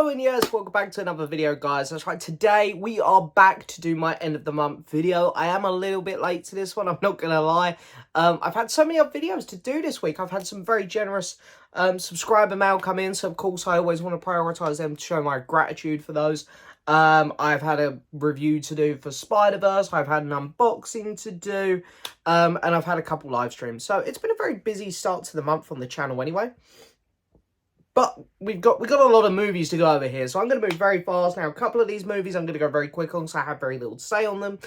Hello and yes, welcome back to another video, guys. That's right, today we are back to do my end of the month video. I am a little bit late to this one, I'm not gonna lie. I've had so many other videos to do this week. I've had some very generous subscriber mail come in, so of course I always want to prioritize them to show my gratitude for those. I've had a review to do for Spider-Verse, I've had an unboxing to do, and I've had a couple live streams. So it's been a very busy start to the month on the channel anyway. But we've got a lot of movies to go over here, so I'm going to move very fast. Now, a couple of these movies I'm going to go very quick on, so I have very little to say on them.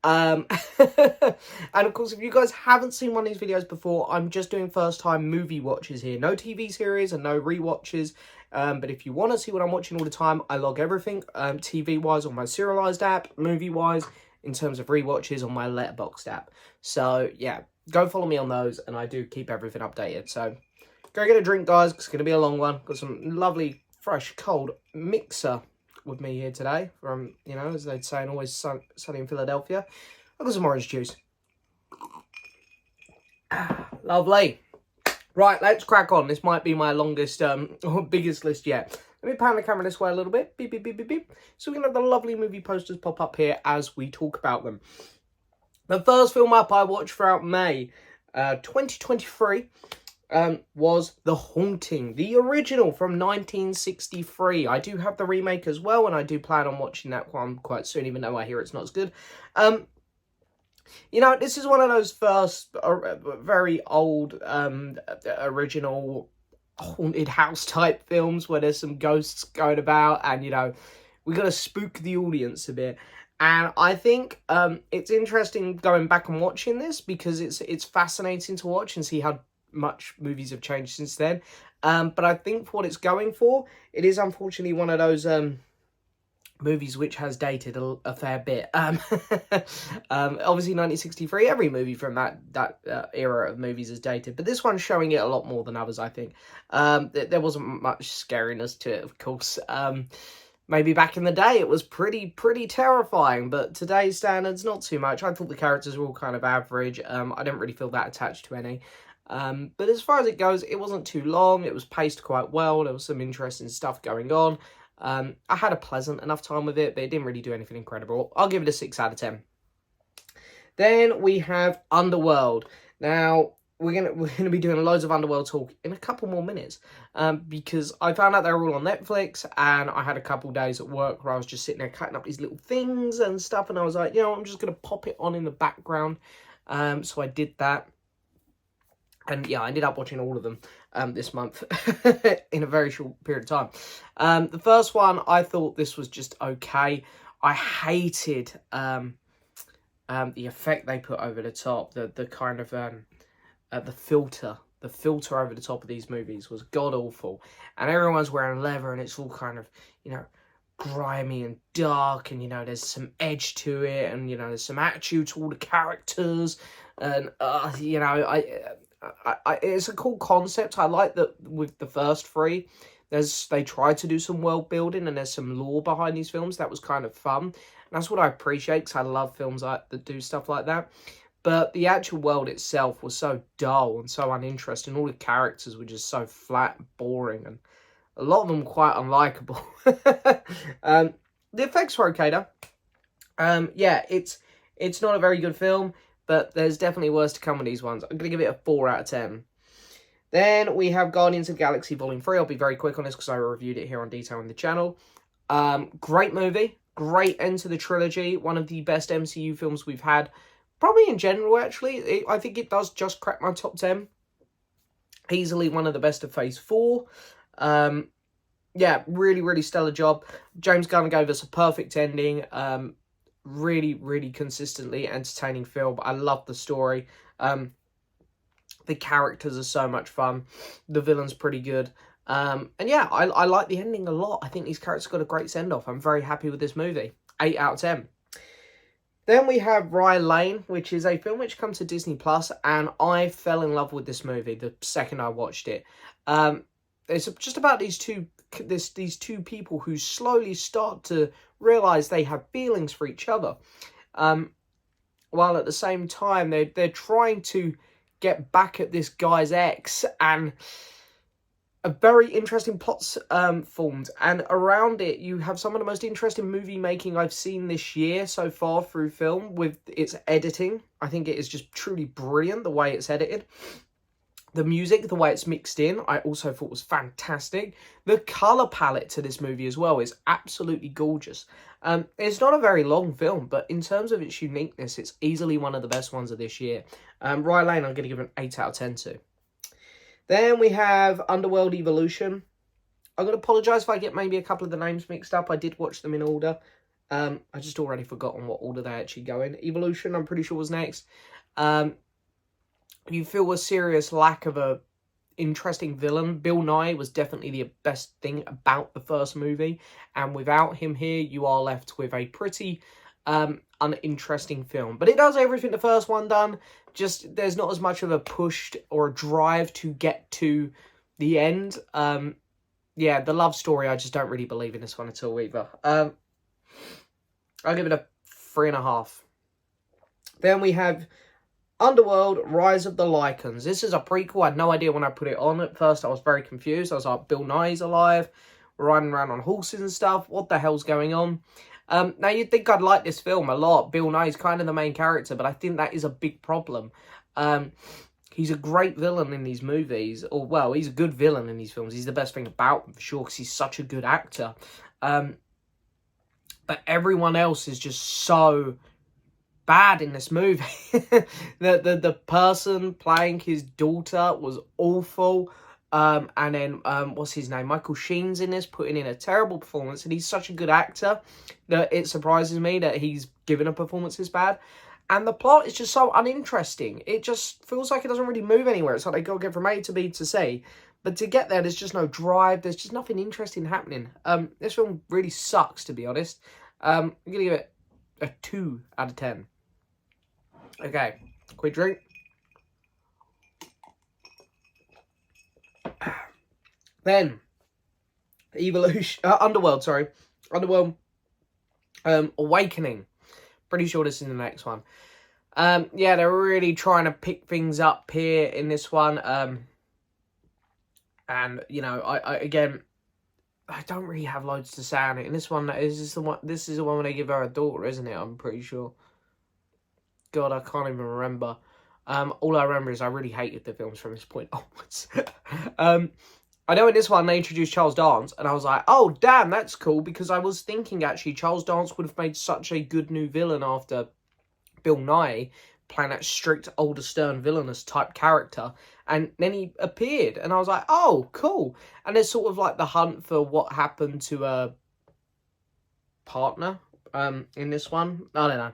And of course, if you guys haven't seen one of these videos before, I'm just doing first-time movie watches here. No TV series and no rewatches. But if you want to see what I'm watching all the time, I log everything TV-wise on my serialized app, movie-wise, in terms of rewatches on my Letterboxd app. So, yeah, go follow me on those, and I do keep everything updated. So go get a drink, guys, because it's going to be a long one. Got some lovely, fresh, cold mixer with me here today from, you know, as they'd say, and always sunny in Philadelphia. I've got some orange juice. Lovely. Right, let's crack on. This might be my longest, or biggest list yet. Let me pan the camera this way a little bit. Beep, beep, beep, beep, beep. So we can have the lovely movie posters pop up here as we talk about them. The first film up I watched throughout May 2023 was The Haunting, the original from 1963. I do have the remake as well, and I do plan on watching that one quite soon, even though I hear it's not as good. You know, this is one of those first very old original haunted house type films where there's some ghosts going about, and, you know, we got to spook the audience a bit. And I think it's interesting going back and watching this, because it's fascinating to watch and see how much movies have changed since then. But I think for what it's going for, it is unfortunately one of those movies which has dated a fair bit. Obviously 1963, every movie from that era of movies is dated, but this one's showing it a lot more than others, I think. There wasn't much scariness to it, of course. Maybe back in the day it was pretty terrifying, but today's standards, not too much. I thought the characters were all kind of average. I didn't really feel that attached to any. But as far as it goes, it wasn't too long. It was paced quite well. There was some interesting stuff going on. I had a pleasant enough time with it, but it didn't really do anything incredible. I'll give it a 6 out of 10. Then we have Underworld. Now, we're gonna be doing loads of Underworld talk in a couple more minutes, because I found out they were all on Netflix, and I had a couple days at work where I was just sitting there cutting up these little things and stuff, and I was like, you know, I'm just gonna pop it on in the background. So I did that. And yeah, I ended up watching all of them this month in a very short period of time. The first one, I thought this was just okay. I hated the effect they put over the top. The kind of the filter over the top of these movies was god awful. And everyone's wearing leather, and it's all kind of, you know, grimy and dark, and, you know, there's some edge to it, and, you know, there's some attitude to all the characters, and you know, it's a cool concept. I like that with the first three, they tried to do some world building, and there's some lore behind these films that was kind of fun. And that's what I appreciate, because I love films that do stuff like that. But the actual world itself was so dull and so uninteresting. All the characters were just so flat and boring, and a lot of them quite unlikable. The effects were okay though. Yeah, it's not a very good film, but there's definitely worse to come with these ones. I'm going to give it a 4 out of 10. Then we have Guardians of the Galaxy Volume 3. I'll be very quick on this because I reviewed it here on Detail in the channel. Great movie. Great end to the trilogy. One of the best MCU films we've had. Probably in general, actually. I think it does just crack my top 10. Easily one of the best of Phase 4. Yeah, really stellar job. James Gunn gave us a perfect ending. Really consistently entertaining film. I love the story. The characters are so much fun. The villain's pretty good. And yeah, I like the ending a lot. I think these characters got a great send-off. I'm very happy with this movie. 8 out of 10. Then we have Rye Lane, which is a film which comes to Disney Plus, and I fell in love with this movie the second I watched it. It's just about these two people who slowly start to realise they have feelings for each other, while at the same time they're trying to get back at this guy's ex, and a very interesting plot formed, and around it you have some of the most interesting movie making I've seen this year so far through film with its editing. I think it is just truly brilliant the way it's edited. The music, the way it's mixed in, I also thought was fantastic. The colour palette to this movie as well is absolutely gorgeous. It's not a very long film, but in terms of its uniqueness, it's easily one of the best ones of this year. Rye Lane, I'm going to give an 8 out of 10 to. Then we have Underworld Evolution. I'm going to apologise if I get maybe a couple of the names mixed up. I did watch them in order. I just already forgotten what order they actually go in. Evolution, I'm pretty sure, was next. You feel a serious lack of a interesting villain. Bill Nighy was definitely the best thing about the first movie, and without him here, you are left with a pretty uninteresting film. But it does everything the first one done. Just there's not as much of a push or a drive to get to the end. Yeah, the love story, I just don't really believe in this one at all either. I'll give it a 3.5. Then we have Underworld, Rise of the Lycans. This is a prequel. I had no idea when I put it on. At first, I was very confused. I was like, Bill Nighy's alive. We're riding around on horses and stuff. What the hell's going on? Now, you'd think I'd like this film a lot. Bill Nighy's kind of the main character, but I think that is a big problem. He's a great villain in these movies. Or, well, he's a good villain in these films. He's the best thing about him, for sure, because he's such a good actor. But everyone else is just so bad in this movie. the person playing his daughter was awful. And then what's his name? Michael Sheen's in this, putting in a terrible performance, and he's such a good actor that it surprises me that he's given a performance this bad. And the plot is just so uninteresting. It just feels like it doesn't really move anywhere. It's like they gotta get from A to B to C, but to get there, there's just no drive. There's just nothing interesting happening. This film really sucks, to be honest. I'm gonna give it a 2 out of 10. Okay, quick drink. Then, Underworld, Awakening. Pretty sure this is the next one. Yeah, they're really trying to pick things up here in this one. And, you know, I don't really have loads to say on it. In this one, this is the one where they give her a daughter, isn't it? I'm pretty sure. God, I can't even remember. All I remember is I really hated the films from this point onwards. I know in this one they introduced Charles Dance, and I was like, oh, damn, that's cool, because I was thinking, actually, Charles Dance would have made such a good new villain after Bill Nighy, playing that strict, older, stern, villainous type character, and then he appeared, and I was like, oh, cool. And there's sort of like the hunt for what happened to a partner in this one. I don't know.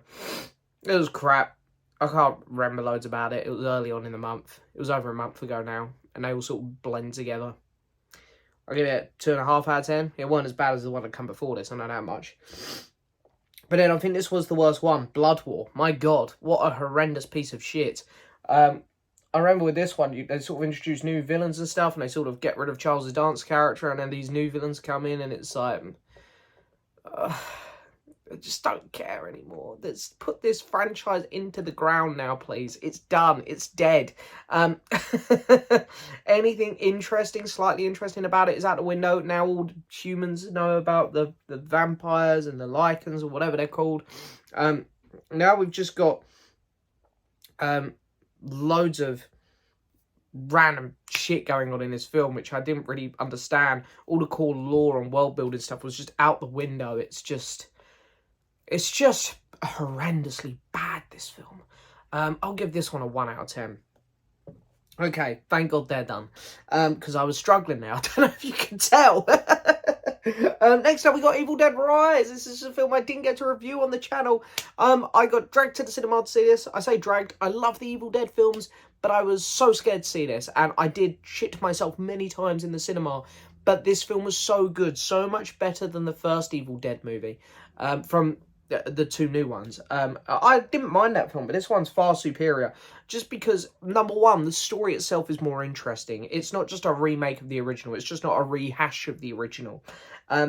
It was crap. I can't remember loads about it. It was early on in the month. It was over a month ago now, and they all sort of blend together. I'll give it 2.5 out of 10. It wasn't as bad as the one that come before this, I know that much. But then I think this was the worst one, Blood War. My God, what a horrendous piece of shit. I remember with this one, they sort of introduce new villains and stuff, and they sort of get rid of Charles' Dance character, and then these new villains come in, and it's like, I just don't care anymore. Let's put this franchise into the ground now, please. It's done. It's dead. Anything interesting, slightly interesting about it is out the window. Now all humans know about the vampires and the Lycans, or whatever they're called. Now we've just got loads of random shit going on in this film, which I didn't really understand. All the core lore and world building stuff was just out the window. It's just horrendously bad, this film. I'll give this one a 1 out of 10. Okay, thank God they're done. Because I was struggling now. I don't know if you can tell. Next up, we got Evil Dead Rise. This is a film I didn't get to review on the channel. I got dragged to the cinema to see this. I say dragged. I love the Evil Dead films, but I was so scared to see this. And I did shit myself many times in the cinema. But this film was so good. So much better than the first Evil Dead movie. From the two new ones. I didn't mind that film, but this one's far superior. Just because, number one, the story itself is more interesting. It's not just a remake of the original. It's just not a rehash of the original.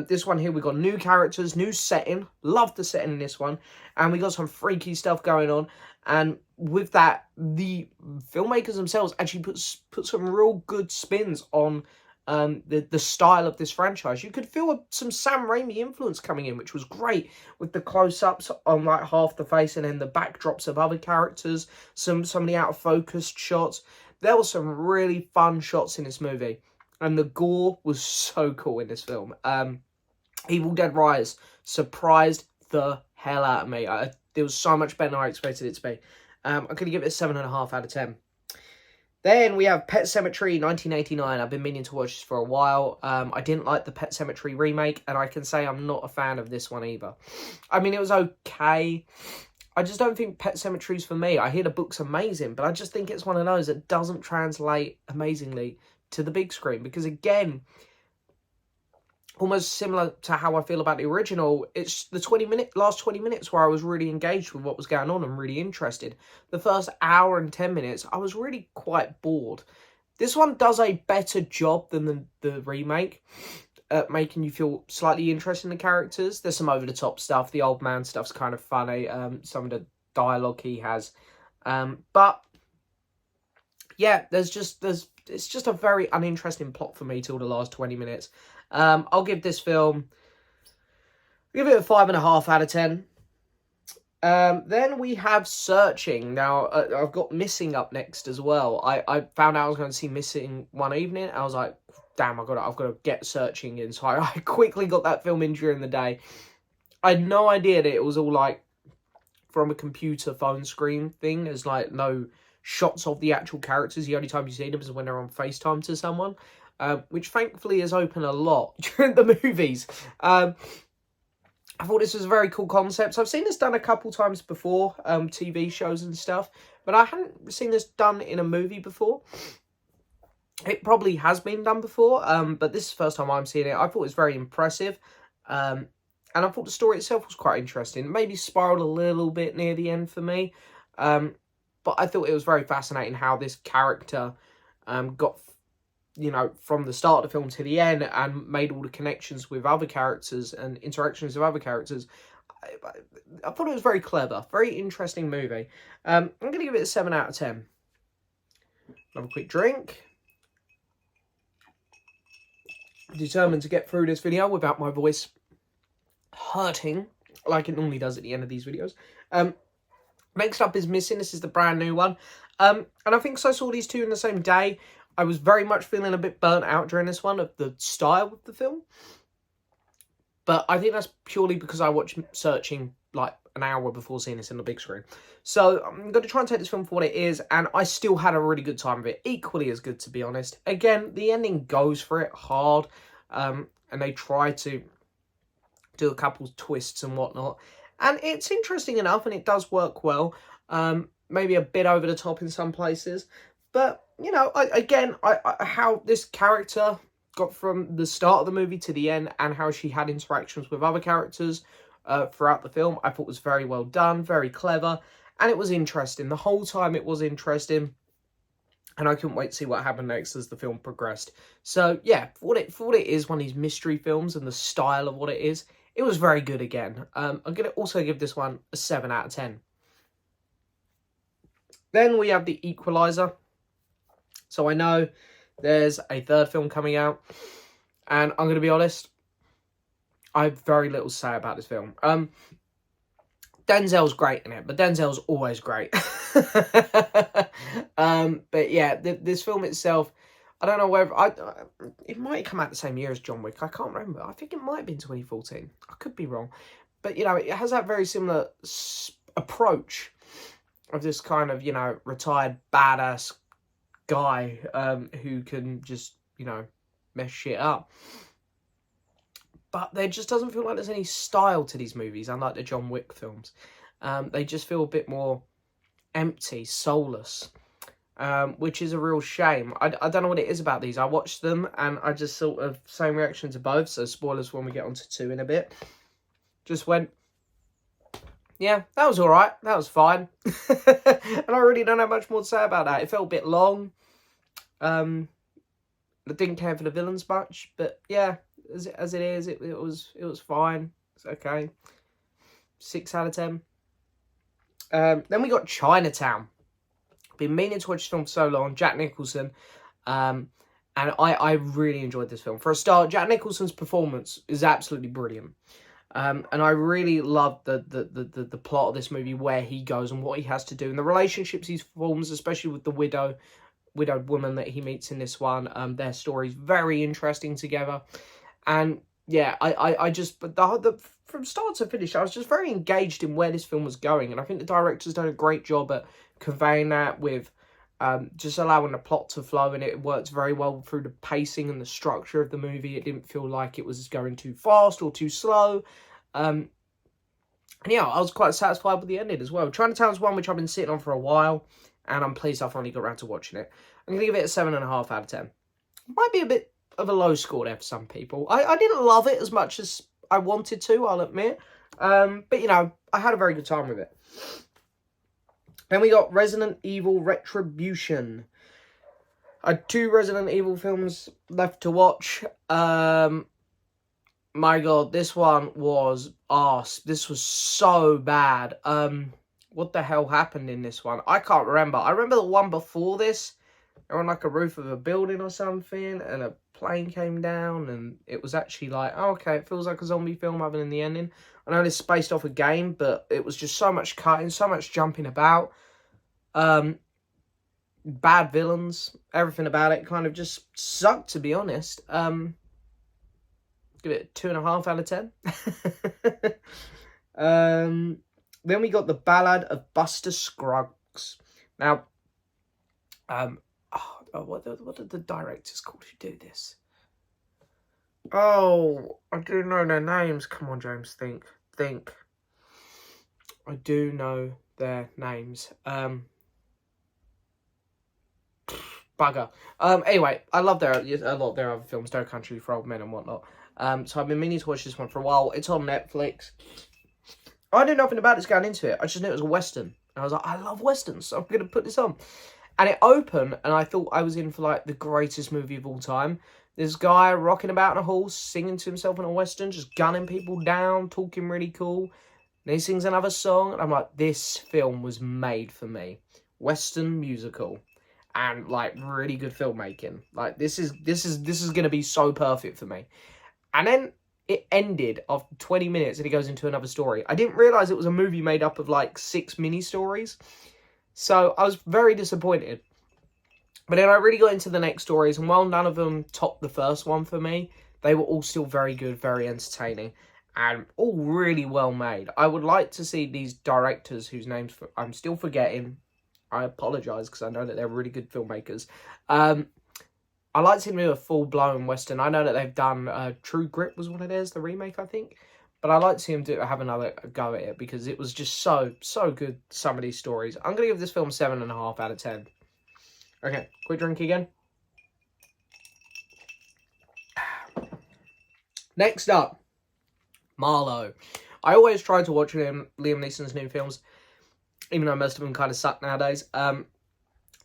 This one here, we got new characters, new setting. Love the setting in this one. And we got some freaky stuff going on. And with that, the filmmakers themselves actually put some real good spins on the style of this franchise. You could feel some Sam Raimi influence coming in, which was great, with the close-ups on like half the face and then the backdrops of other characters, some of the out-of-focused shots. There were some really fun shots in this movie, and the gore was so cool in this film. Evil Dead Rise surprised the hell out of me. It was so much better than I expected it to be. I'm going to give it a 7.5 out of 10. Then we have Pet Sematary 1989. I've been meaning to watch this for a while. I didn't like the Pet Sematary remake, and I can say I'm not a fan of this one either. I mean, it was okay. I just don't think Pet Sematary's for me. I hear the book's amazing, but I just think it's one of those that doesn't translate amazingly to the big screen. Because again, almost similar to how I feel about the original, it's the last 20 minutes where I was really engaged with what was going on and really interested. The first hour and 10 minutes, I was really quite bored. This one does a better job than the remake at making you feel slightly interested in the characters. There's some over-the-top stuff. The old man stuff's kind of funny. Some of the dialogue he has. But, yeah, it's just a very uninteresting plot for me till the last 20 minutes. I'll give this film, give it a 5.5 out of 10. Then we have Searching. Now, I've got Missing up next as well. I found out I was going to see Missing one evening. I was like, damn, I've got to get Searching in. So I quickly got that film in during the day. I had no idea that it was all like from a computer phone screen thing. There's like no shots of the actual characters. The only time you see them is when they're on FaceTime to someone. Which thankfully is open a lot during the movies. I thought this was a very cool concept. So I've seen this done a couple times before, TV shows and stuff, but I hadn't seen this done in a movie before. It probably has been done before, but this is the first time I'm seeing it. I thought it was very impressive, and I thought the story itself was quite interesting. Maybe spiraled a little bit near the end for me, but I thought it was very fascinating how this character got, you know, from the start of the film to the end and made all the connections with other characters and interactions with other characters. I thought it was very clever, very interesting movie. I'm going to give it a 7 out of 10. Have a quick drink. Determined to get through this video without my voice hurting like it normally does at the end of these videos. Next up is Missing. This is the brand new one. And I think so I saw these two in the same day. I was very much feeling a bit burnt out during this one of the style of the film. But I think that's purely because I watched Searching like an hour before seeing this in the big screen. So I'm going to try and take this film for what it is, and I still had a really good time with it. Equally as good, to be honest. Again, the ending goes for it hard, and they try to do a couple twists and whatnot. And it's interesting enough, and it does work well. Maybe a bit over the top in some places. But, you know, how this character got from the start of the movie to the end and how she had interactions with other characters throughout the film, I thought was very well done, very clever, and it was interesting. The whole time it was interesting, and I couldn't wait to see what happened next as the film progressed. So, yeah, for what it is, one of these mystery films and the style of what it is, it was very good again. I'm going to also give this one a 7 out of 10. Then we have The Equalizer. So I know there's a third film coming out, and I'm going to be honest, I have very little to say about this film. Denzel's great in it, but Denzel's always great. But yeah, this film itself, I don't know whether it might come out the same year as John Wick. I can't remember. I think it might have been 2014. I could be wrong, but you know, it has that very similar approach of this kind of, you know, retired badass guy who can just, you know, mess shit up. But there just doesn't feel like there's any style to these movies, unlike the John Wick films. They just feel a bit more empty, soulless, which is a real shame. I don't know what it is about these. I watched them, and I just sort of, same reaction to both, so spoilers when we get onto 2 in a bit. Just went, yeah, that was alright, that was fine. And I really don't have much more to say about that. It felt a bit long. I didn't care for the villains much, but yeah, as it is, it was fine. It's okay. 6 out of 10. Then we got Chinatown. Been meaning to watch this film for so long. Jack Nicholson, and And I really enjoyed this film. For a start, Jack Nicholson's performance is absolutely brilliant. And I really love the plot of this movie, where he goes and what he has to do, and the relationships he forms, especially with the widowed woman that he meets in this one. Their story's very interesting together. And yeah, I just, but from start to finish, I was just very engaged in where this film was going. And I think the director's done a great job at conveying that with just allowing the plot to flow, and it works very well through the pacing and the structure of the movie. It didn't feel like it was going too fast or too slow. And yeah, I was quite satisfied with the ending as well. Chinatown's one which I've been sitting on for a while, and I'm pleased I finally got around to watching it. I'm going to give it a 7.5 out of 10. Might be a bit of a low score there for some people. I didn't love it as much as I wanted to, I'll admit. But, you know, I had a very good time with it. Then we got Resident Evil Retribution. I had 2 Resident Evil films left to watch. My God, this one was arse. This was so bad. What the hell happened in this one? I can't remember. I remember the one before this. They're on like a roof of a building or something, and a plane came down, and it was actually like, oh, okay, it feels like a zombie film other than the ending. I know this is based off a game, but it was just so much cutting, so much jumping about. Bad villains, everything about it kind of just sucked, to be honest. Give it 2.5 out of 10. Then we got The Ballad of Buster Scruggs. Now, what are the directors called who do this? Oh, I do know their names. Come on, James, think. I do know their names. Bugger. Anyway, I love a lot of their other films, No Country for Old Men and whatnot. So I've been meaning to watch this one for a while. It's on Netflix. I knew nothing about this going into it. I just knew it was a Western. And I was like, I love Westerns, so I'm going to put this on. And it opened, and I thought I was in for, like, the greatest movie of all time. This guy rocking about on a horse, singing to himself in a Western, just gunning people down, talking really cool. And he sings another song, and I'm like, this film was made for me. Western musical. And, like, really good filmmaking. Like, this is going to be so perfect for me. And then it ended after 20 minutes, and he goes into another story. I didn't realise it was a movie made up of, like, 6 mini-stories. So I was very disappointed. But then I really got into the next stories, and while none of them topped the first one for me, they were all still very good, very entertaining, and all really well made. I would like to see these directors whose names I'm still forgetting. I apologise, because I know that they're really good filmmakers. I like to see them do a full-blown Western. I know that they've done True Grit was what it is, the remake, I think. But I like to see him have another go at it, because it was just so good, some of these stories. I'm going to give this film 7.5 out of 10. Okay, quick drink again. Next up, Marlowe. I always try to watch Liam Neeson's new films, even though most of them kind of suck nowadays.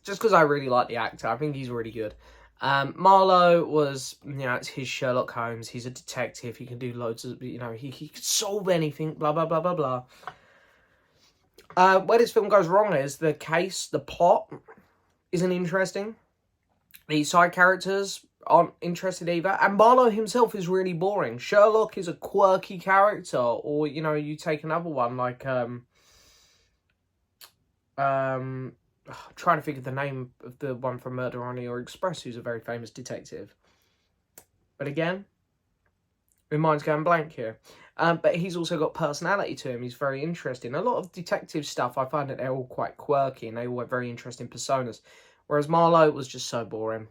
Just because I really like the actor. I think he's really good. Marlowe was, you know, it's his Sherlock Holmes. He's a detective. He can do loads of, you know, he can solve anything, blah, blah, blah, blah, blah. Where this film goes wrong is the plot isn't interesting. The side characters aren't interested either. And Marlowe himself is really boring. Sherlock is a quirky character. Or, you know, you take another one like, I'm trying to think of the name of the one from Murder on the Orient Express, who's a very famous detective. But again, my mind's going blank here. But he's also got personality to him. He's very interesting. A lot of detective stuff, I find that they're all quite quirky, and they all have very interesting personas. Whereas Marlowe was just so boring.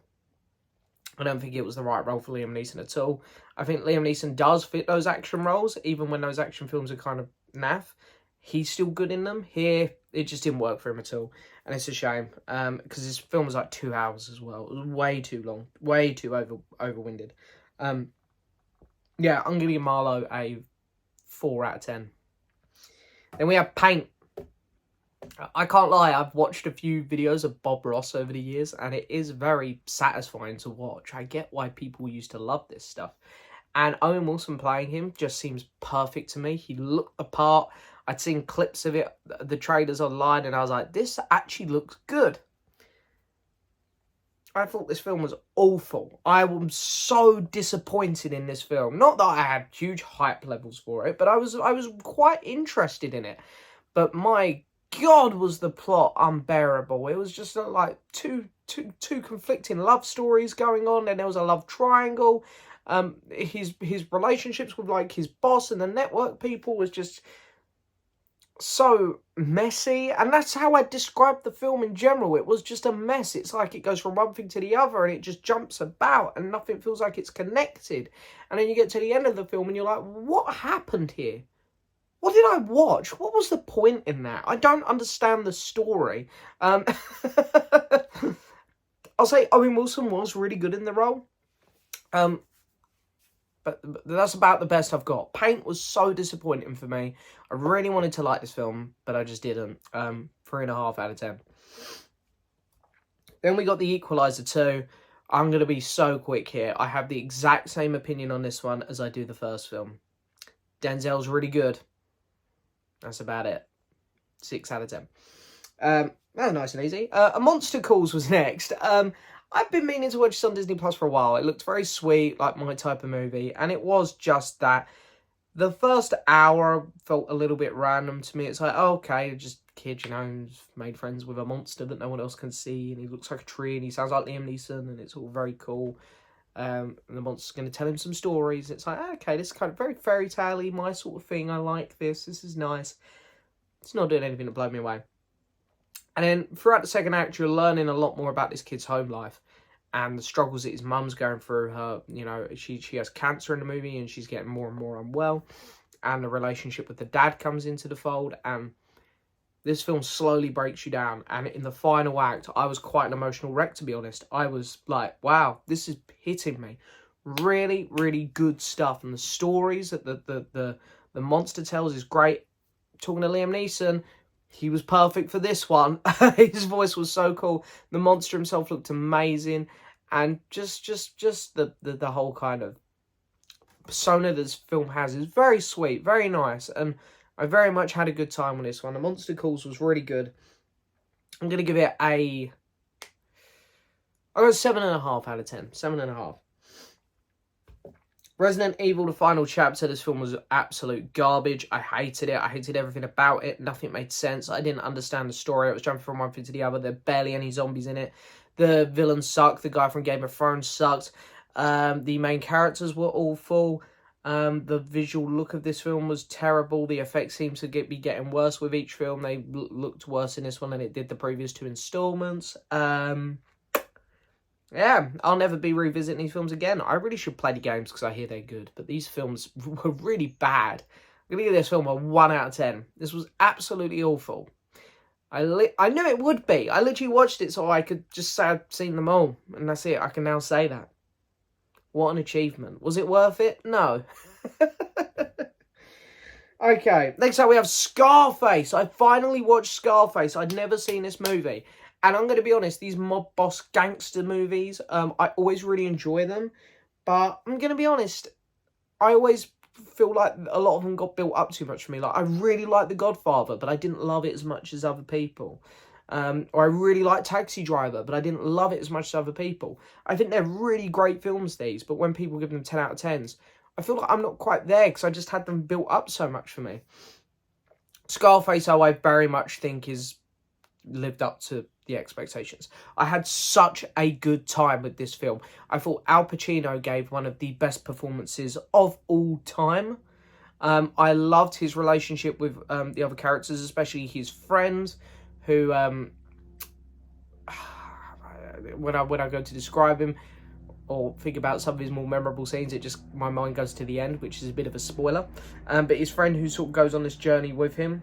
I don't think it was the right role for Liam Neeson at all. I think Liam Neeson does fit those action roles, even when those action films are kind of naff. He's still good in them. Here, it just didn't work for him at all. And it's a shame, because this film was like 2 hours as well. It was way too long, way too overwinded. Yeah, I'm going to give Marlowe a 4 out of 10. Then we have Paint. I can't lie, I've watched a few videos of Bob Ross over the years, and it is very satisfying to watch. I get why people used to love this stuff. And Owen Wilson playing him just seems perfect to me. He looked the part. I'd seen clips of it, the trailers online, and I was like, this actually looks good. I thought this film was awful. I was so disappointed in this film. Not that I had huge hype levels for it, but I was quite interested in it. But my God, was the plot unbearable. It was just like two conflicting love stories going on, and there was a love triangle. His relationships with like his boss and the network people was just so messy, and that's how I described the film in general. It was just a mess. It's like it goes from one thing to the other, and it just jumps about, and nothing feels like it's connected. And then you get to the end of the film, and you're like, what happened here? What did I watch? What was the point in that? I don't understand the story. I'll say Owen Wilson was really good in the role. But that's about the best I've got. Paint was so disappointing for me. I really wanted to like this film, but I just didn't. 3.5 out of 10. Then we got The Equalizer 2. I'm going to be so quick here. I have the exact same opinion on this one as I do the first film. Denzel's really good. That's about it. 6 out of 10. That was nice and easy. A Monster Calls was next. I've been meaning to watch this on Disney Plus for a while. It looked very sweet, like my type of movie. And it was just that. The first hour felt a little bit random to me. It's like, oh, okay, just a kid, you know, who's made friends with a monster that no one else can see. And he looks like a tree and he sounds like Liam Neeson. And it's all very cool. And the monster's going to tell him some stories. It's like, okay, this is kind of very fairy tale-y, my sort of thing. I like this. This is nice. It's not doing anything to blow me away. And then throughout the second act, you're learning a lot more about this kid's home life and the struggles that his mum's going through. Her, you know, she has cancer in the movie and she's getting more and more unwell. And the relationship with the dad comes into the fold. And this film slowly breaks you down. And in the final act, I was quite an emotional wreck, to be honest. I was like, wow, this is hitting me. Really, really good stuff. And the stories that the monster tells is great. Talking to Liam Neeson, he was perfect for this one. His voice was so cool. The monster himself looked amazing. And just the whole kind of persona this film has is very sweet, very nice. And I very much had a good time with this one. The Monster Calls was really good. I'm going to give it I got 7.5 out of 10. 7.5. Resident Evil, the final chapter. This film was absolute garbage. I hated it. I hated everything about it. Nothing made sense. I didn't understand the story. I was jumping from one thing to the other. There are barely any zombies in it. The villains sucked. The guy from Game of Thrones sucked. The main characters were awful. The visual look of this film was terrible. The effects seem to be getting worse with each film. They looked worse in this one than it did the previous 2 installments. Yeah, I'll never be revisiting these films again. I really should play the games because I hear they're good. But these films were really bad. I'm going to give this film a 1 out of 10. This was absolutely awful. I knew it would be. I literally watched it so I could just say I'd seen them all. And that's it. I can now say that. What an achievement. Was it worth it? No. Okay, next up we have Scarface. I finally watched Scarface. I'd never seen this movie. And I'm going to be honest, these mob boss gangster movies, I always really enjoy them. But I'm going to be honest, I always feel like a lot of them got built up too much for me. Like, I really like The Godfather, but I didn't love it as much as other people. Or I really like Taxi Driver, but I didn't love it as much as other people. I think they're really great films, these, but when people give them 10 out of 10s, I feel like I'm not quite there because I just had them built up so much for me. Scarface, I very much think is lived up to the expectations. I had such a good time with this film. I thought Al Pacino gave one of the best performances of all time. I loved his relationship with the other characters, especially his friend, who when I go to describe him or think about some of his more memorable scenes, my mind goes to the end, which is a bit of a spoiler. But his friend who sort of goes on this journey with him,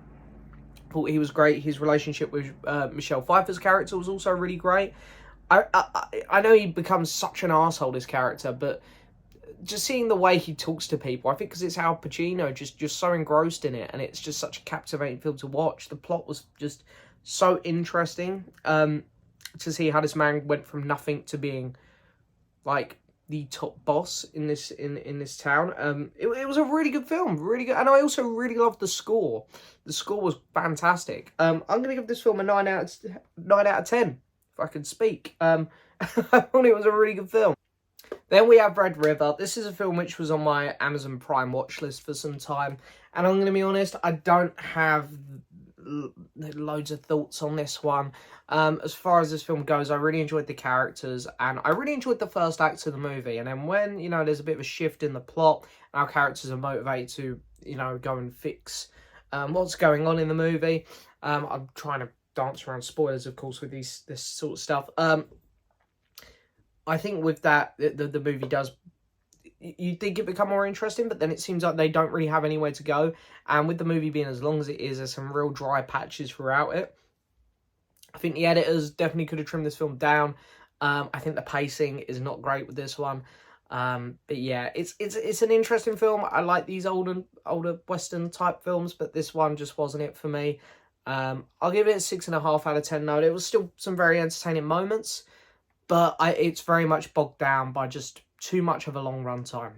thought he was great. His relationship with Michelle Pfeiffer's character was also really great. I know he becomes such an arsehole, this character, but just seeing the way he talks to people, I think because it's Al Pacino, just so engrossed in it, and it's just such a captivating film to watch. The plot was just so interesting to see how this man went from nothing to being like the top boss in this town. It was a really good film, really good, and I also really loved the score. The score was fantastic. I'm gonna give this film a 9 out of 10 if I can speak. I thought it was a really good film. Then we have Red River. This is a film which was on my Amazon Prime watch list for some time. And I'm going to be honest, I don't have loads of thoughts on this one. As far as this film goes, I really enjoyed the characters. And I really enjoyed the first act of the movie. And then when, there's a bit of a shift in the plot, our characters are motivated to, go and fix what's going on in the movie. I'm trying to dance around spoilers, of course, with this sort of stuff. I think with that, the movie does, you'd think it become more interesting, but then it seems like they don't really have anywhere to go. And with the movie being as long as it is, there's some real dry patches throughout it. I think the editors definitely could have trimmed this film down. I think the pacing is not great with this one. But yeah, it's an interesting film. I like these older Western type films, but this one just wasn't it for me. I'll give it a 6.5 out of 10 though. There was still some very entertaining moments, but it's very much bogged down by just too much of a long run time.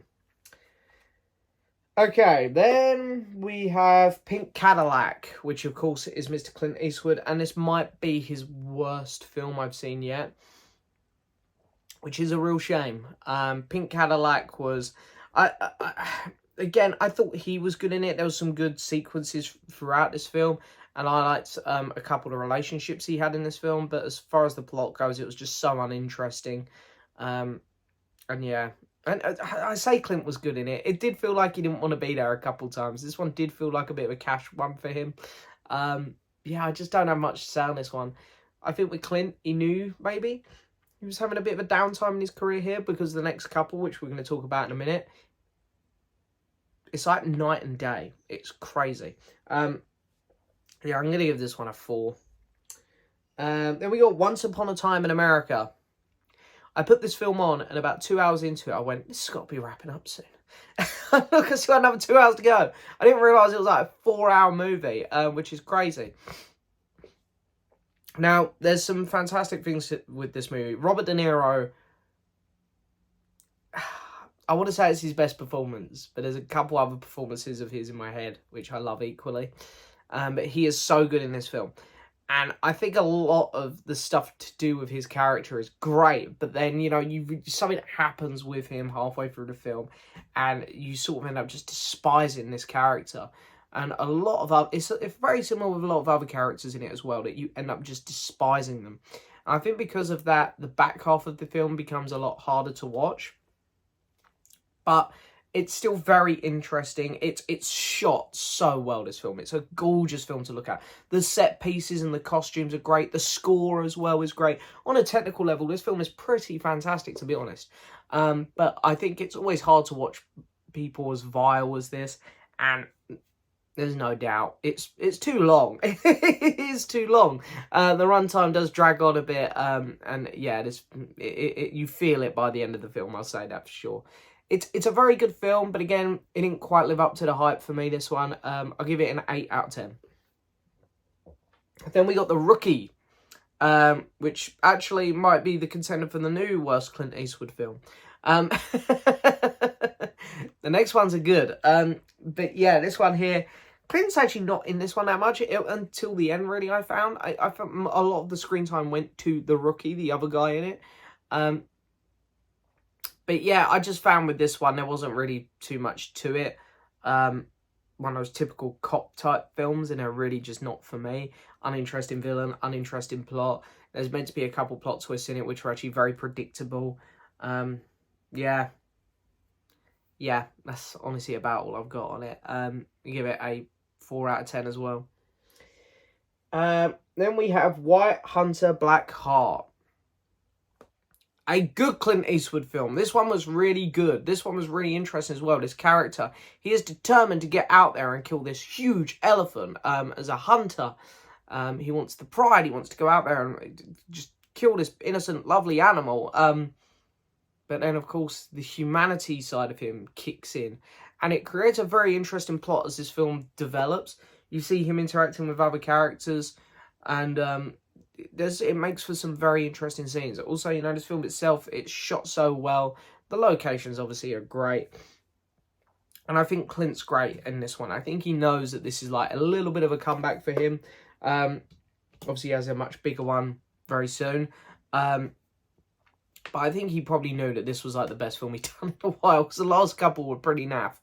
Okay, then we have Pink Cadillac, which of course is Mr. Clint Eastwood, and this might be his worst film I've seen yet, which is a real shame. Pink Cadillac was, again, I thought he was good in it. There was some good sequences throughout this film, and I liked a couple of relationships he had in this film, but as far as the plot goes, it was just so uninteresting. And yeah, and I say Clint was good in it. It did feel like he didn't want to be there a couple times. This one did feel like a bit of a cash one for him. Yeah, I just don't have much to say on this one. I think with Clint, he knew maybe he was having a bit of a downtime in his career here, because the next couple, which we're going to talk about in a minute, it's like night and day. It's crazy. Yeah, I'm going to give this one a 4. Then we got Once Upon a Time in America. I put this film on, and about 2 hours into it, I went, this has got to be wrapping up soon. Look, I still had another 2 hours to go. I didn't realise it was like a 4-hour movie, which is crazy. Now, there's some fantastic things with this movie. Robert De Niro, I want to say it's his best performance, but there's a couple other performances of his in my head, which I love equally. But he is so good in this film. And I think a lot of the stuff to do with his character is great, but then, something happens with him halfway through the film, and you sort of end up just despising this character. And a lot of it's very similar with a lot of other characters in it as well, that you end up just despising them. And I think because of that, the back half of the film becomes a lot harder to watch. But it's still very interesting. It's shot so well, this film. It's a gorgeous film to look at. The set pieces and the costumes are great. The score as well is great. On a technical level, this film is pretty fantastic, to be honest. But I think it's always hard to watch people as vile as this. And there's no doubt. It's too long. It is too long. The runtime does drag on a bit. And yeah, you feel it by the end of the film, I'll say that for sure. It's a very good film, but again, it didn't quite live up to the hype for me, this one. I'll give it an 8 out of 10. Then we got The Rookie, which actually might be the contender for the new worst Clint Eastwood film. The next ones are good. But yeah, this one here, Clint's actually not in this one that much until the end, really, I found. I found a lot of the screen time went to The Rookie, the other guy in it. But yeah, I just found with this one, there wasn't really too much to it. One of those typical cop type films, and they're really just not for me. Uninteresting villain, uninteresting plot. There's meant to be a couple plot twists in it, which are actually very predictable. Yeah, that's honestly about all I've got on it. I give it a 4 out of 10 as well. Then we have White Hunter Black Heart. A good Clint Eastwood film. This one was really good. This one was really interesting as well. This character, he is determined to get out there and kill this huge elephant as a hunter. He wants the pride. He wants to go out there and just kill this innocent, lovely animal. But then, of course, the humanity side of him kicks in. And it creates a very interesting plot as this film develops. You see him interacting with other characters, and it makes for some very interesting scenes. Also, this film itself, it's shot so well. The locations obviously are great. And I think Clint's great in this one. I think he knows that this is like a little bit of a comeback for him. Obviously, he has a much bigger one very soon. But I think he probably knew that this was like the best film he'd done in a while, because the last couple were pretty naff.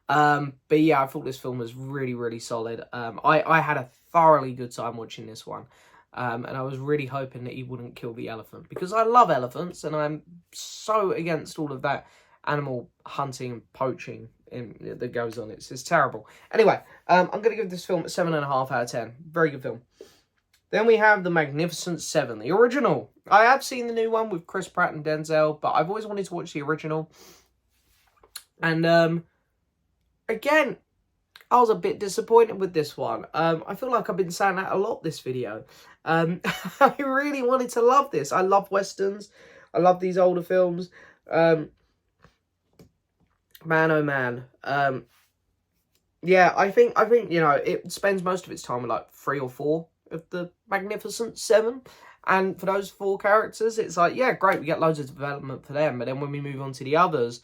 But yeah, I thought this film was really, really solid. I had a thoroughly good time watching this one. And I was really hoping that he wouldn't kill the elephant, because I love elephants and I'm so against all of that animal hunting and poaching that goes on. It's terrible. Anyway, I'm going to give this film a 7.5 out of 10. Very good film. Then we have The Magnificent Seven, the original. I have seen the new one with Chris Pratt and Denzel, but I've always wanted to watch the original. And again, I was a bit disappointed with this one. I feel like I've been saying that a lot this video. I really wanted to love this. I love Westerns. I love these older films. Man, oh man. Yeah, I think, you know, it spends most of its time with like 3 or 4 of the Magnificent Seven. And for those 4 characters, it's like, yeah, great, we get loads of development for them. But then when we move on to the others,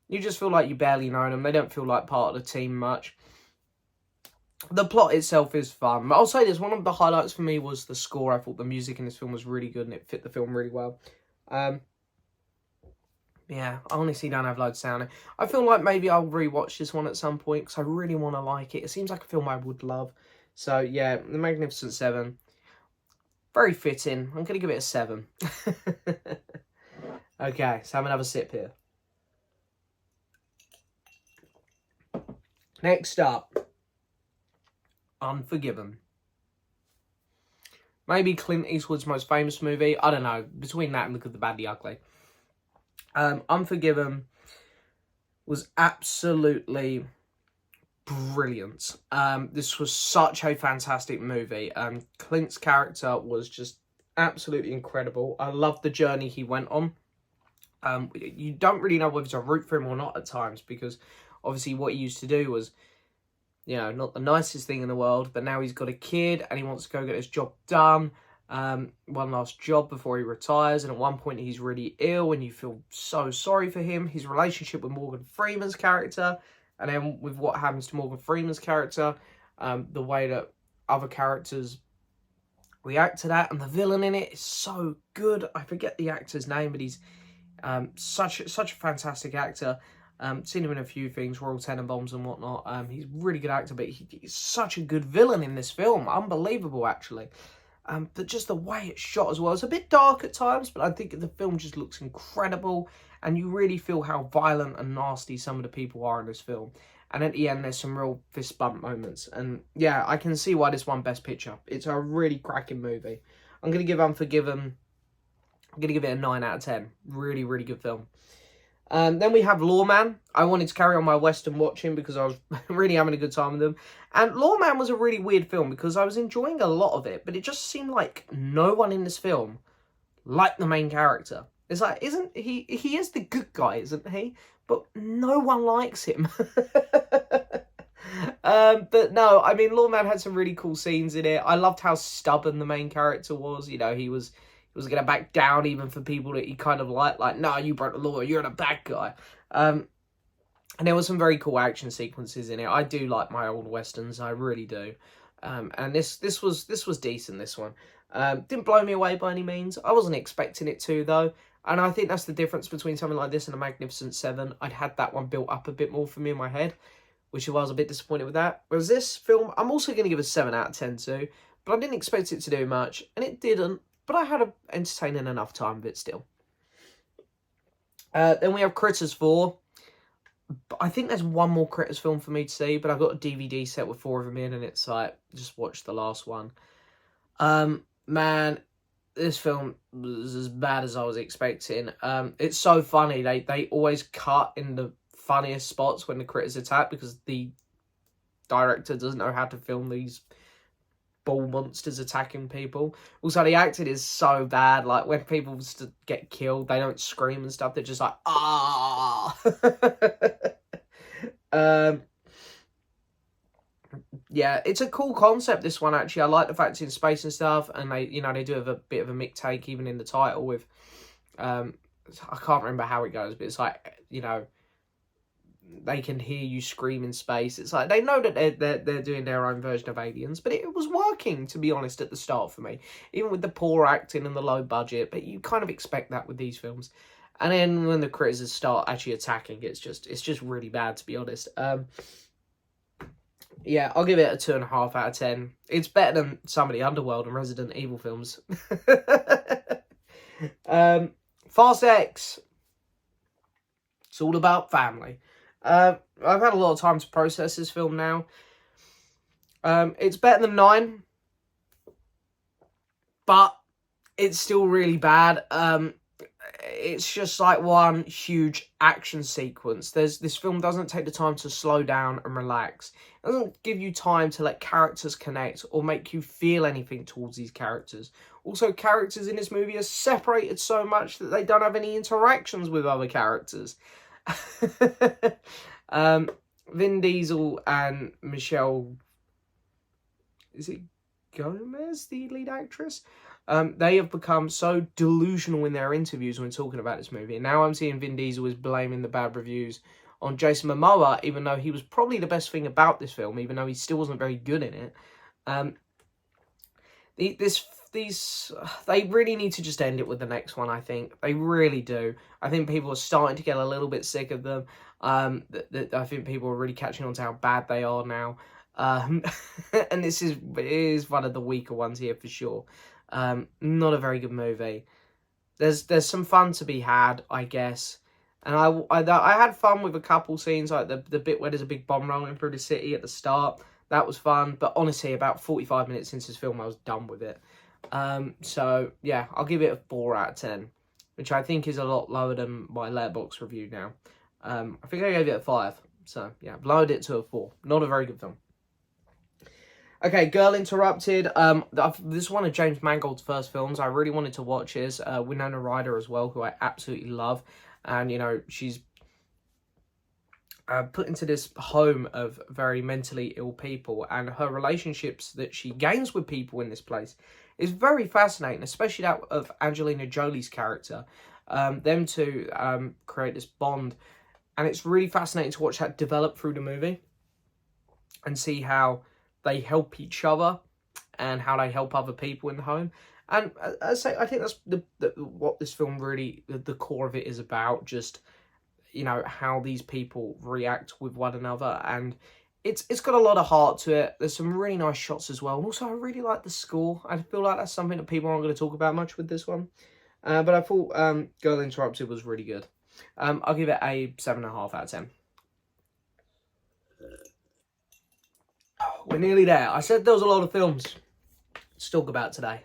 you just feel like you barely know them. They don't feel like part of the team much. The plot itself is fun. But I'll say this, one of the highlights for me was the score. I thought the music in this film was really good and it fit the film really well. Yeah, I honestly don't have loads of sound. I feel like maybe I'll rewatch this one at some point because I really want to like it. It seems like a film I would love. So yeah, The Magnificent Seven. Very fitting. I'm going to give it a 7. Okay, so have another sip here. Next up, Unforgiven. Maybe Clint Eastwood's most famous movie. I don't know. Between that and The Good, the Bad, the Ugly. Unforgiven was absolutely brilliant. This was such a fantastic movie. Clint's character was just absolutely incredible. I loved the journey he went on. You don't really know whether to root for him or not at times, because obviously what he used to do was, you know, not the nicest thing in the world, but now he's got a kid and he wants to go get his job done. One last job before he retires, and at one point he's really ill and you feel so sorry for him. His relationship with Morgan Freeman's character, and then with what happens to Morgan Freeman's character, the way that other characters react to that, and the villain in it is so good. I forget the actor's name, but he's such a fantastic actor. Seen him in a few things, Royal Tenenbaums and whatnot. He's a really good actor, but he's such a good villain in this film. Unbelievable, actually. But just the way it's shot as well. It's a bit dark at times, but I think the film just looks incredible. And you really feel how violent and nasty some of the people are in this film. And at the end, there's some real fist bump moments. And yeah, I can see why this won Best Picture. It's a really cracking movie. I'm going to give Unforgiven, I'm going to give it a 9 out of 10. Really, really good film. Then we have Lawman. I wanted to carry on my Western watching because I was really having a good time with them. And Lawman was a really weird film because I was enjoying a lot of it, but it just seemed like no one in this film liked the main character. It's like, isn't he is the good guy, isn't he? But no one likes him. But no, I mean, Lawman had some really cool scenes in it. I loved how stubborn the main character was. You know, he was going to back down even for people that he kind of liked. Like, no, you broke the law, you're the bad guy. And there were some very cool action sequences in it. I do like my old Westerns, I really do. And this was decent, this one. Didn't blow me away by any means. I wasn't expecting it to, though. And I think that's the difference between something like this and A Magnificent Seven. I'd had that one built up a bit more for me in my head, which I was a bit disappointed with that. Whereas this film, I'm also going to give a 7 out of 10 too. But I didn't expect it to do much, and it didn't. But I had an entertaining enough time of it still. Then we have Critters 4. I think there's one more Critters film for me to see, but I've got a DVD set with 4 of them in, and it's like, just watch the last one. Man, this film was as bad as I was expecting. It's so funny. They always cut in the funniest spots when the critters attack because the director doesn't know how to film these bull monsters attacking people. Also, the acting is so bad. Like, when people get killed, they don't scream and stuff. They're just like, ah. Yeah, it's a cool concept, this one, actually. I like the fact it's in space and stuff, and they do have a bit of a mick take even in the title with, I can't remember how it goes, but it's like, they can hear you scream in space. It's like, they know that they're doing their own version of Aliens, but it was working, to be honest, at the start for me. Even with the poor acting and the low budget, but you kind of expect that with these films. And then when the critters start actually attacking, it's just really bad, to be honest. Yeah, I'll give it a 2.5 out of 10. It's better than some of the Underworld and Resident Evil films. Fast X. It's all about family. I've had a lot of time to process this film now. It's better than 9. But it's still really bad. It's just like one huge action sequence. This film doesn't take the time to slow down and relax. It doesn't give you time to let characters connect or make you feel anything towards these characters. Also, characters in this movie are separated so much that they don't have any interactions with other characters. Vin Diesel and Michelle... Is it Gomez, the lead actress? They have become so delusional in their interviews when talking about this movie. And now I'm seeing Vin Diesel is blaming the bad reviews on Jason Momoa, even though he was probably the best thing about this film, even though he still wasn't very good in it. They really need to just end it with the next one, I think. They really do. I think people are starting to get a little bit sick of them. I think people are really catching on to how bad they are now. And this is one of the weaker ones here for sure. Not a very good movie. There's some fun to be had, I guess. And I had fun with a couple scenes, like the bit where there's a big bomb rolling through the city at the start. That was fun. But honestly, about 45 minutes into this film, I was done with it. So, yeah, I'll give it a 4 out of 10. Which I think is a lot lower than my Letterboxd review now. I think I gave it a 5. So, yeah, I've lowered it to a 4. Not a very good film. Okay, Girl Interrupted. This is one of James Mangold's first films. I really wanted to watch this. Winona Ryder as well, who I absolutely love. And, you know, she's put into this home of very mentally ill people. And her relationships that she gains with people in this place is very fascinating, especially that of Angelina Jolie's character. Them two create this bond. And it's really fascinating to watch that develop through the movie. And see how they help each other and how they help other people in the home. And I think that's what this film really, the core of it is about. Just, you know, how these people react with one another. And it's got a lot of heart to it. There's some really nice shots as well. And also, I really like the score. I feel like that's something that people aren't going to talk about much with this one. But I thought Girl Interrupted was really good. I'll give it a 7.5 out of 10. We're nearly there. I said there was a lot of films to talk about today.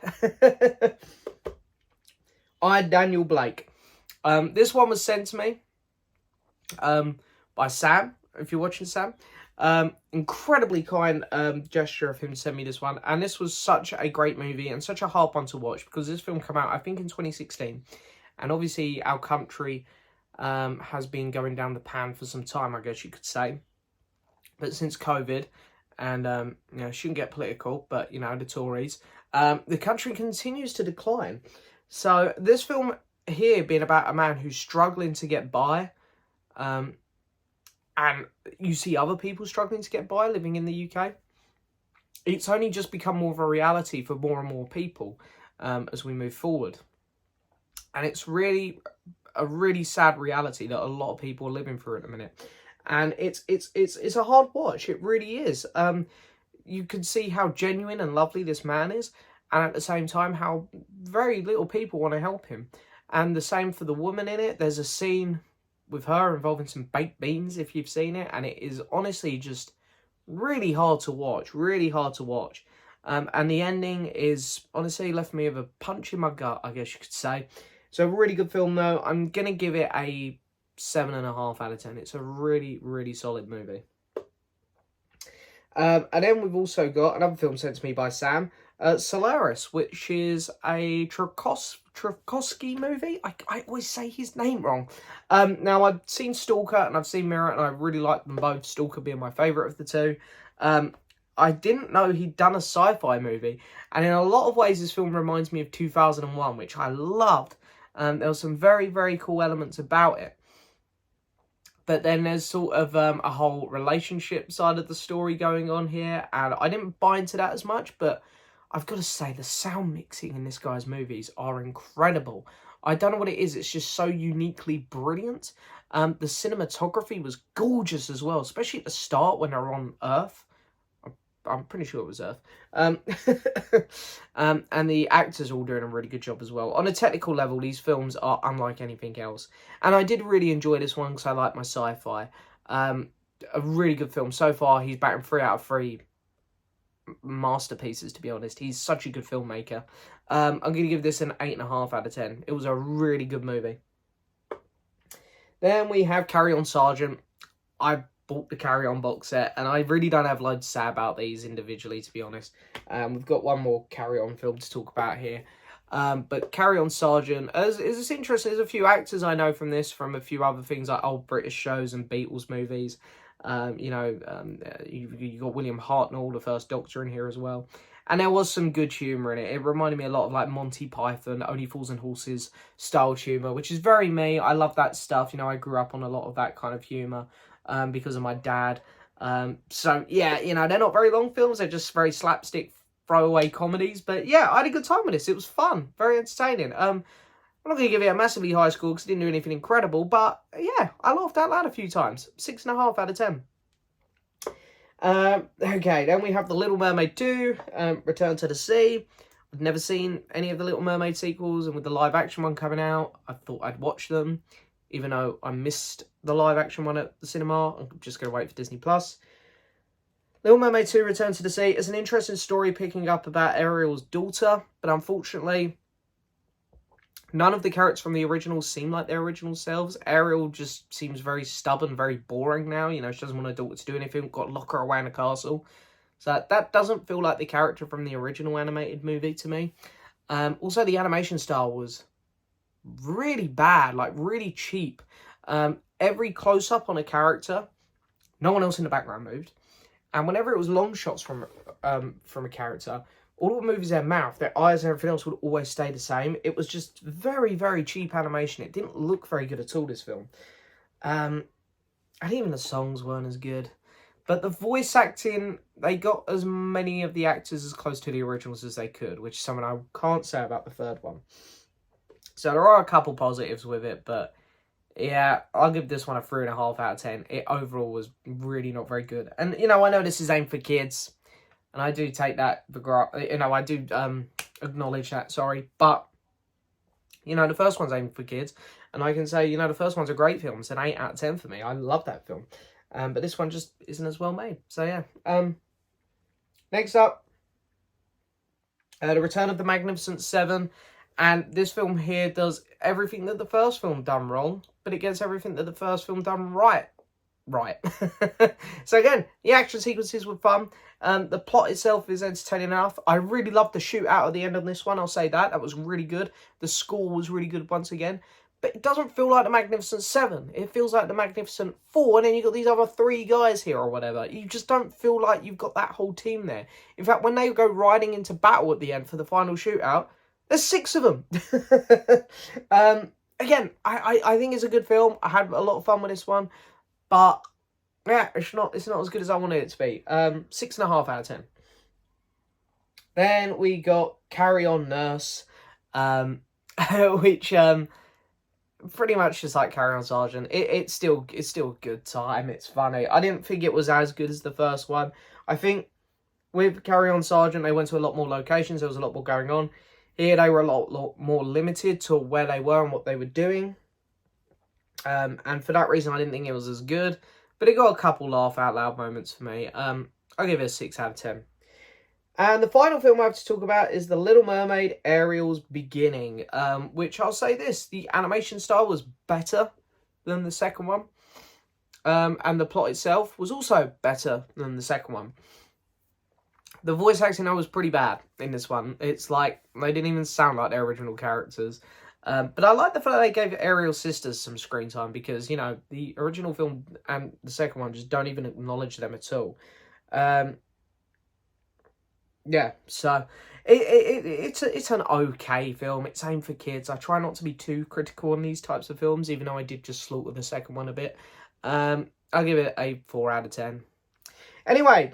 I, Daniel Blake. This one was sent to me by Sam, if you're watching, Sam. Incredibly kind gesture of him to send me this one. And this was such a great movie and such a hard one to watch because this film came out, I think, in 2016. And obviously our country has been going down the pan for some time, I guess you could say. But since COVID... And, you know, shouldn't get political, but, you know, the Tories. The country continues to decline. So this film here being about a man who's struggling to get by. And you see other people struggling to get by living in the UK. It's only just become more of a reality for more and more people as we move forward. And it's really a really sad reality that a lot of people are living through at the minute. And it's a hard watch. It really is. You can see how genuine and lovely this man is. And at the same time, how very little people want to help him. And the same for the woman in it. There's a scene with her involving some baked beans, if you've seen it. And it is honestly just really hard to watch. Really hard to watch. And the ending is honestly left me with a punch in my gut, I guess you could say. So a really good film, though. I'm going to give it a 7.5 out of 10. It's a really, really solid movie. And then we've also got another film sent to me by Sam, Solaris, which is a Tarkovsky movie. I always say his name wrong. Now, I've seen Stalker and I've seen Mirror, and I really like them both, Stalker being my favourite of the two. I didn't know he'd done a sci-fi movie, and in a lot of ways this film reminds me of 2001, which I loved. There were some very, very cool elements about it. But then there's sort of a whole relationship side of the story going on here, and I didn't buy into that as much, but I've got to say the sound mixing in this guy's movies are incredible. I don't know what it is, it's just so uniquely brilliant. The cinematography was gorgeous as well, especially at the start when they're on Earth. I'm pretty sure it was Earth. And the actors are all doing a really good job as well. On a technical level, these films are unlike anything else. And I did really enjoy this one because I like my sci-fi. A really good film. So far, he's batting 3 out of 3 masterpieces, to be honest. He's such a good filmmaker. I'm going to give this an 8.5 out of 10. It was a really good movie. Then we have Carry On Sergeant. I bought the Carry On box set, and I really don't have loads to say about these individually, to be honest. We've got one more Carry On film to talk about here. But Carry On Sergeant, is interesting. There's a few actors I know from this, from a few other things like old British shows and Beatles movies. You got William Hartnell, the first Doctor, in here as well. And there was some good humour in it. It reminded me a lot of like Monty Python, Only Fools and Horses style humour, which is very me. I love that stuff. You know, I grew up on a lot of that kind of humour because of my dad. So, yeah, you know, they're not very long films. They're just very slapstick, throwaway comedies. But, yeah, I had a good time with this. It was fun. Very entertaining. I'm not going to give it a massively high score because it didn't do anything incredible. But, yeah, I laughed out loud a few times. 6.5 out of 10. Okay, then we have The Little Mermaid 2, Return to the Sea. I've never seen any of the Little Mermaid sequels, and with the live action one coming out, I thought I'd watch them, even though I missed the live action one at the cinema. I'm just going to wait for Disney+. Little Mermaid 2, Return to the Sea is an interesting story picking up about Ariel's daughter, but unfortunately, none of the characters from the original seem like their original selves. Ariel just seems very stubborn, very boring now. You know, she doesn't want her daughter to do anything. Got to lock her away in a castle. So that doesn't feel like the character from the original animated movie to me. Also, the animation style was really bad, like really cheap. Every close-up on a character, no one else in the background moved. And whenever it was long shots from a character, all of the movies, their mouth, their eyes and everything else would always stay the same. It was just very, very cheap animation. It didn't look very good at all, this film. And even the songs weren't as good. But the voice acting, they got as many of the actors as close to the originals as they could, which is something I can't say about the third one. So there are a couple positives with it, but yeah, I'll give this one a 3.5 out of 10. It overall was really not very good. And, you know, I know this is aimed for kids, and I do take that, you know, I do acknowledge that, sorry. But, you know, the first one's aimed for kids, and I can say, you know, the first one's a great film. It's an 8 out of 10 for me. I love that film. But this one just isn't as well made. So, yeah. Next up, The Return of the Magnificent Seven. And this film here does everything that the first film done wrong, but it gets everything that the first film done right. So again, the action sequences were fun. The plot itself is entertaining enough. I really loved the shootout at the end of this one, I'll say that. That was really good. The score was really good once again. But it doesn't feel like the Magnificent Seven. It feels like the Magnificent Four, and then you've got these other 3 guys here or whatever. You just don't feel like you've got that whole team there. In fact, when they go riding into battle at the end for the final shootout, there's 6 of them. Again, I think it's a good film. I had a lot of fun with this one. But, yeah, it's not as good as I wanted it to be. 6.5 out of 10. Then we got Carry On Nurse. Which, pretty much just like Carry On Sergeant. It's still a good time. It's funny. I didn't think it was as good as the first one. I think with Carry On Sergeant, they went to a lot more locations. There was a lot more going on. Here, they were a lot more limited to where they were and what they were doing. And for that reason, I didn't think it was as good. But it got a couple laugh out loud moments for me. I'll give it a 6 out of 10. And the final film I have to talk about is The Little Mermaid, Ariel's Beginning. Which I'll say this, the animation style was better than the second one. And the plot itself was also better than the second one. The voice acting, was pretty bad in this one. It's like, they didn't even sound like their original characters. But I like the fact that they gave Ariel's sisters some screen time because, you know, the original film and the second one just don't even acknowledge them at all. Yeah, so it's an okay film. It's aimed for kids. I try not to be too critical on these types of films, even though I did just slaughter the second one a bit. I'll give it a 4 out of 10. Anyway,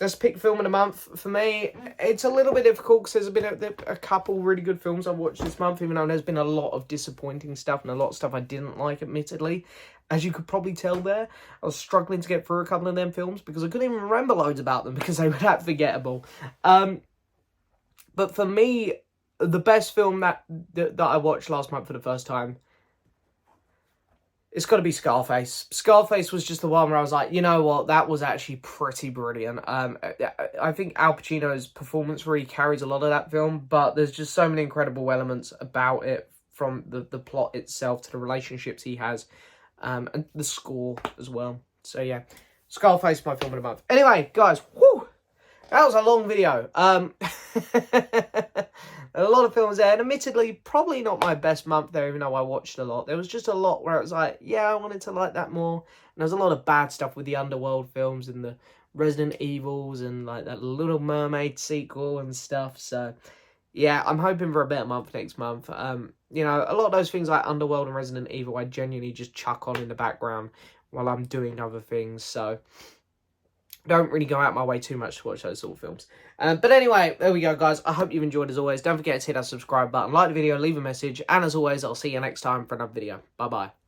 let's pick film of the month. For me, it's a little bit difficult because there's been a couple really good films I've watched this month, even though there's been a lot of disappointing stuff and a lot of stuff I didn't like, admittedly. As you could probably tell there, I was struggling to get through a couple of them films because I couldn't even remember loads about them because they were that forgettable. But for me, the best film that I watched last month for the first time, it's got to be Scarface. Scarface was just the one where I was like, you know what, that was actually pretty brilliant. I think Al Pacino's performance really carries a lot of that film, but there's just so many incredible elements about it, from the plot itself to the relationships he has, and the score as well. So yeah, Scarface, my film of the month. Anyway, guys, whew, that was a long video. A lot of films there, and admittedly, probably not my best month there, even though I watched a lot. There was just a lot where it was like, yeah, I wanted to like that more. And there was a lot of bad stuff with the Underworld films and the Resident Evils and like that Little Mermaid sequel and stuff. So yeah, I'm hoping for a better month next month. You know, a lot of those things like Underworld and Resident Evil, I genuinely just chuck on in the background while I'm doing other things. So don't really go out my way too much to watch those sort of films. But anyway, there we go, guys. I hope you've enjoyed as always. Don't forget to hit that subscribe button, like the video, leave a message. And as always, I'll see you next time for another video. Bye-bye.